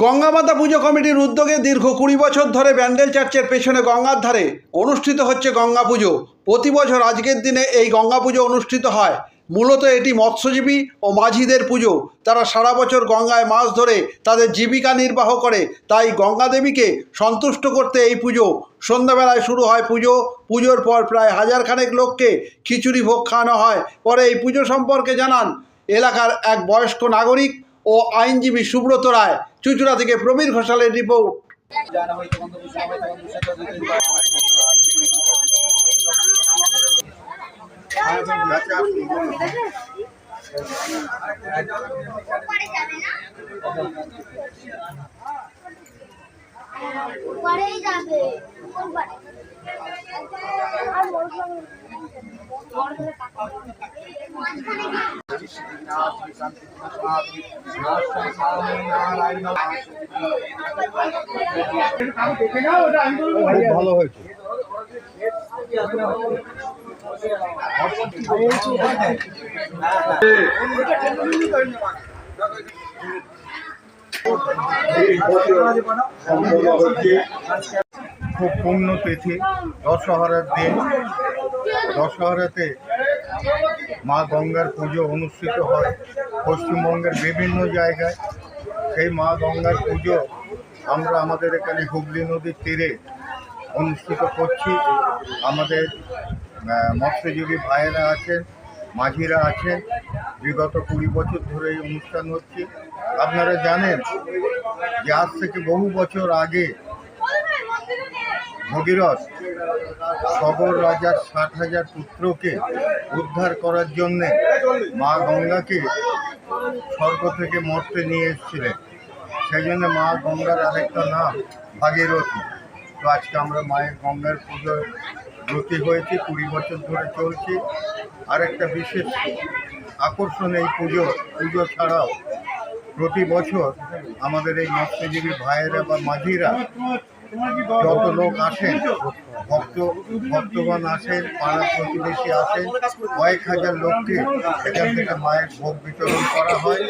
গঙ্গামাতা পুজো কমিটির উদ্যোগে দীর্ঘ 20 বছর ধরে ব্যান্ডেল চার্চের পেছনে গঙ্গার ধারে অনুষ্ঠিত হচ্ছে গঙ্গা পুজো। প্রতি বছর আজকের দিনে এই গঙ্গা পুজো অনুষ্ঠিত হয়। মূলত এটি মৎস্যজীবী ও মাঝিদের পুজো। তারা সারা বছর গঙ্গায় মাছ ধরে তাদের জীবিকা নির্বাহ করে। তাই গঙ্গা দেবীকে সন্তুষ্ট করতে এই পুজো। সন্ধ্যাবেলায় শুরু হয় পুজো। পুজোর পর প্রায় 1000 খানেক লোককে খিচুড়ি ভোগ খাওয়ানো হয়। পরে এই পুজো সম্পর্কে জানান এলাকার এক বয়স্ক নাগরিক ও আইনজীবী সুব্রত রায়। চুঁচুড়া থেকে প্রবীর ঘোষালের রিপোর্ট। ভালো হয়েছে। খুব পূর্ণ তিথি, দশহরার দিন। দশহরাতে মা গঙ্গার পুজো অনুষ্ঠিত হয় পশ্চিমবঙ্গের বিভিন্ন জায়গায়। সেই মা গঙ্গার পুজো আমরা আমাদের এখানে হুগলি নদীর তীরে অনুষ্ঠিত করছি। আমাদের মৎস্যজীবী ভাইয়েরা আছেন, মাঝিরা আছেন। বিগত 20 বছর ধরে এই অনুষ্ঠান হচ্ছে। আপনারা জানেন যে আজ থেকে বহু বছর আগে ভগীরথ সগর রাজার 60,000 পুত্রকে উদ্ধার করার জন্যে মা গঙ্গাকে স্বর্গ থেকে মর্তে নিয়ে এসেছিলেন। সেই জন্য মা গঙ্গার আরেকটা নাম ভাগীরথী। তো আজকে আমরা মায়ের গঙ্গার পুজোর ব্রতী হয়েছি, 20 বছর ধরে চলছে। আরেকটা বিশেষ আকর্ষণ এই পুজো ছাড়াও প্রতি বছর আমাদের এই মৎস্যজীবী ভাইয়েরা বা মাঝিরা যত লোক আসেন, ভক্তগণ আসেন, পাড়া প্রতিবেশী আসেন, কয়েক হাজার লোককে এখান থেকে মায়ের ভোগ বিতরণ করা হয়।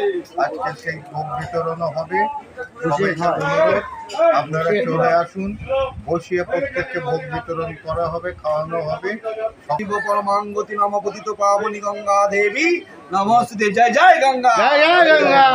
আজকে সেই ভোগ বিতরণও হবে। সবাইকে অনুরোধ, আপনারা চলে আসুন, বসিয়ে প্রত্যেককে ভোগ বিতরণ করা হবে, খাওয়ানো হবে। পরমাঙ্গতি নম পতিত পাবনী গঙ্গা দেবী নমস্তে। জয় জয় গঙ্গা, জয় জয় গঙ্গা।